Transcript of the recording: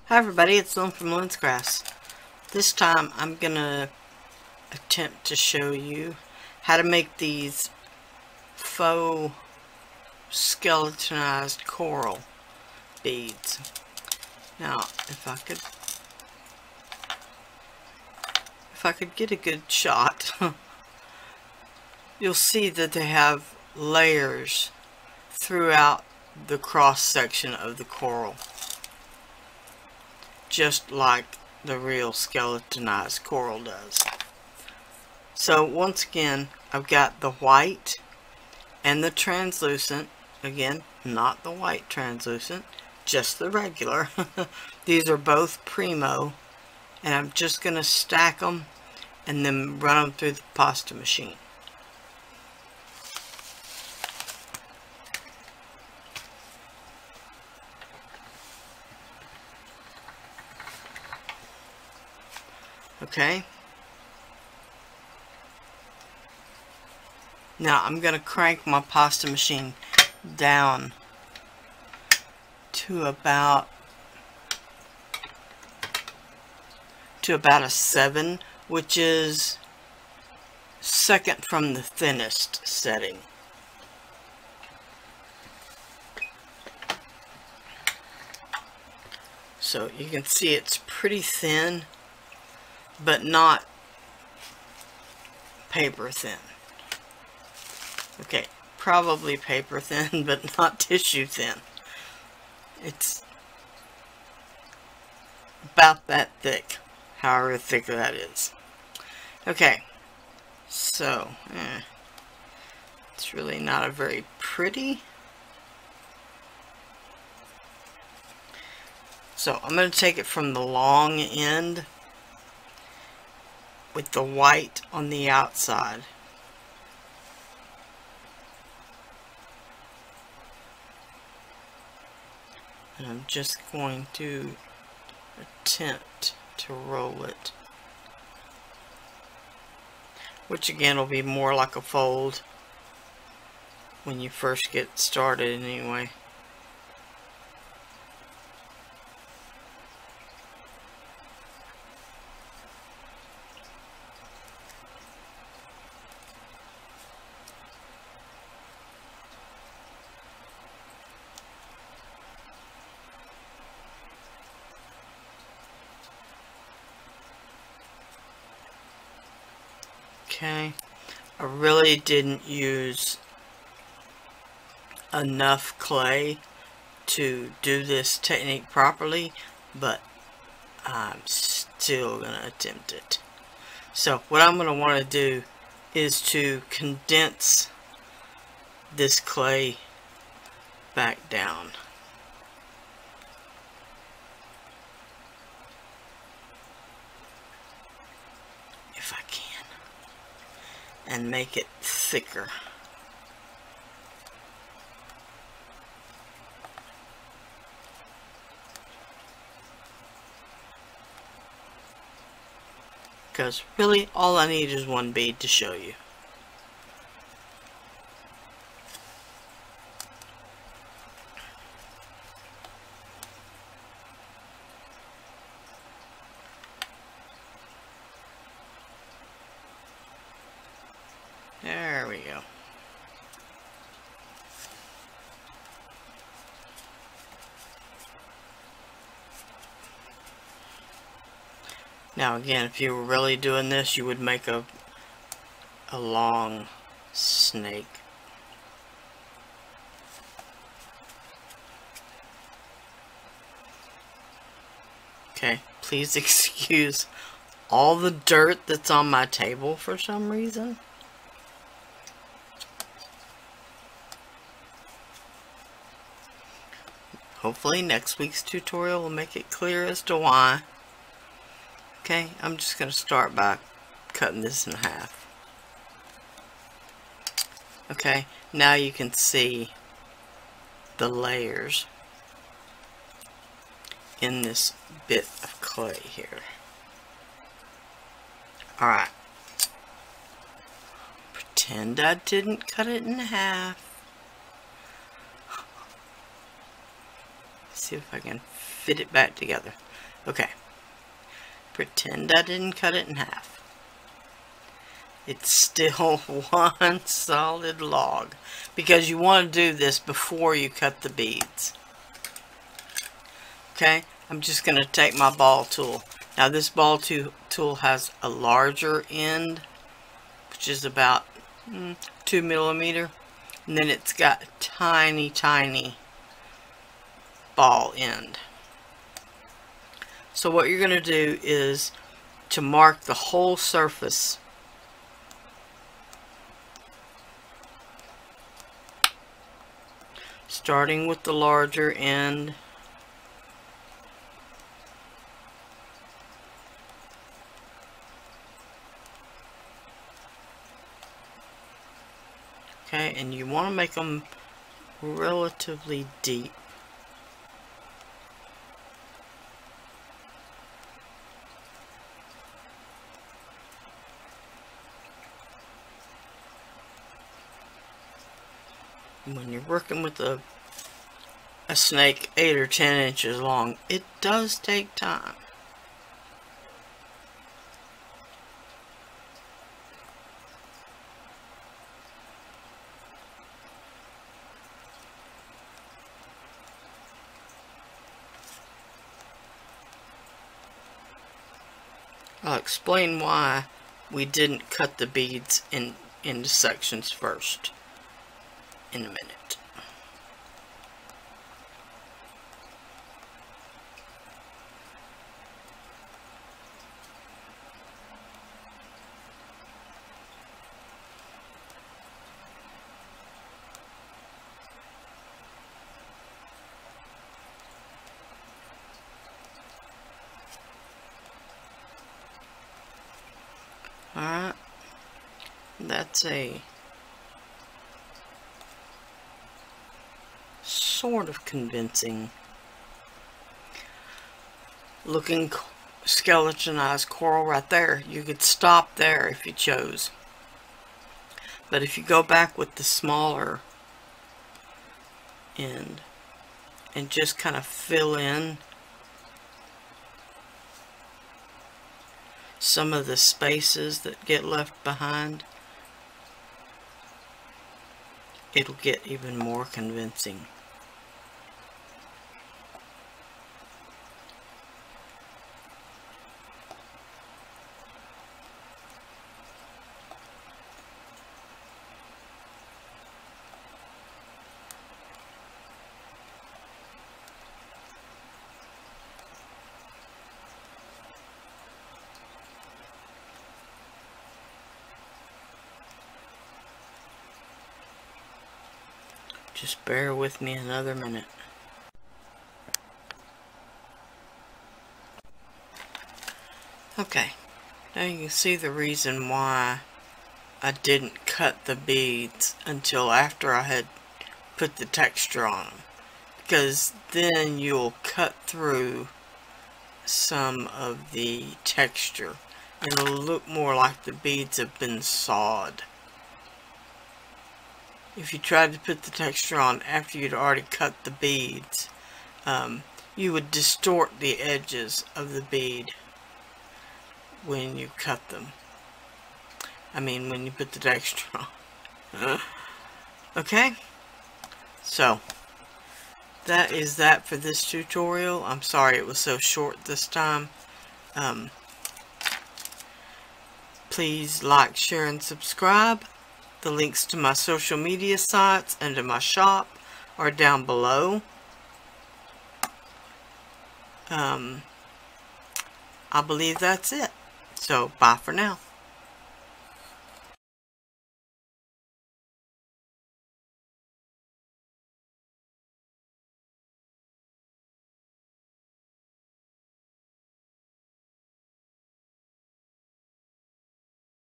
Hi everybody, it's Lyn from Lyn's Crafts. This time I'm gonna attempt to show you how to make these faux skeletonized coral beads. Now, if I could get a good shot, you'll see that they have layers throughout the cross section of the coral, just like the real skeletonized coral does. So once again, I've got the white and the translucent. Again, not the white translucent, just the regular. These are both primo, and I'm just going to stack them and then run them through the pasta machine. Okay. Now I'm going to crank my pasta machine down to about a 7, which is second from the thinnest setting. So you can see it's pretty thin, but not paper thin. Okay, probably paper thin, but not tissue thin. It's about that thick, however thick that is. Okay, so it's really not a very pretty. So I'm going to take it from the long end with the white on the outside. And I'm just going to attempt to roll it, which again will be more like a fold when you first get started anyway. Okay, I really didn't use enough clay to do this technique properly, but I'm still going to attempt it. So what I'm going to want to do is to condense this clay back down. If I can. And make it thicker. Because really all I need is one bead to show you. There we go. Now again, if you were really doing this, you would make a long snake. Okay, please excuse all the dirt that's on my table for some reason. Hopefully next week's tutorial will make it clear as to why. Okay, I'm just going to start by cutting this in half. Okay, now you can see the layers in this bit of clay here. Alright. Pretend I didn't cut it in half. See if I can fit it back together. Okay, pretend I didn't cut it in half. It's still one solid log, because you want to do this before you cut the beads. Okay, I'm just going to take my ball tool. Now this ball tool has a larger end, which is about 2 millimeter, and then it's got a tiny, tiny ball end. So what you're going to do is to mark the whole surface. Starting with the larger end. Okay, and you want to make them relatively deep. When you're working with a snake 8 or 10 inches long, it does take time. I'll explain why we didn't cut the beads into sections first in a minute. Alright, that's a sort of convincing looking skeletonized coral right there. You could stop there if you chose. But if you go back with the smaller end and just kind of fill in some of the spaces that get left behind, it'll get even more convincing. Just bear with me another minute. Okay, now you can see the reason why I didn't cut the beads until after I had put the texture on them. Because then you'll cut through some of the texture. It'll look more like the beads have been sawed. If you tried to put the texture on after you'd already cut the beads, you would distort the edges of the bead when you cut them. I mean, when you put the texture on. Okay? So, that is that for this tutorial. I'm sorry it was so short this time. Please like, share, and subscribe. The links to my social media sites and to my shop are down below. I believe that's it. So, bye for now.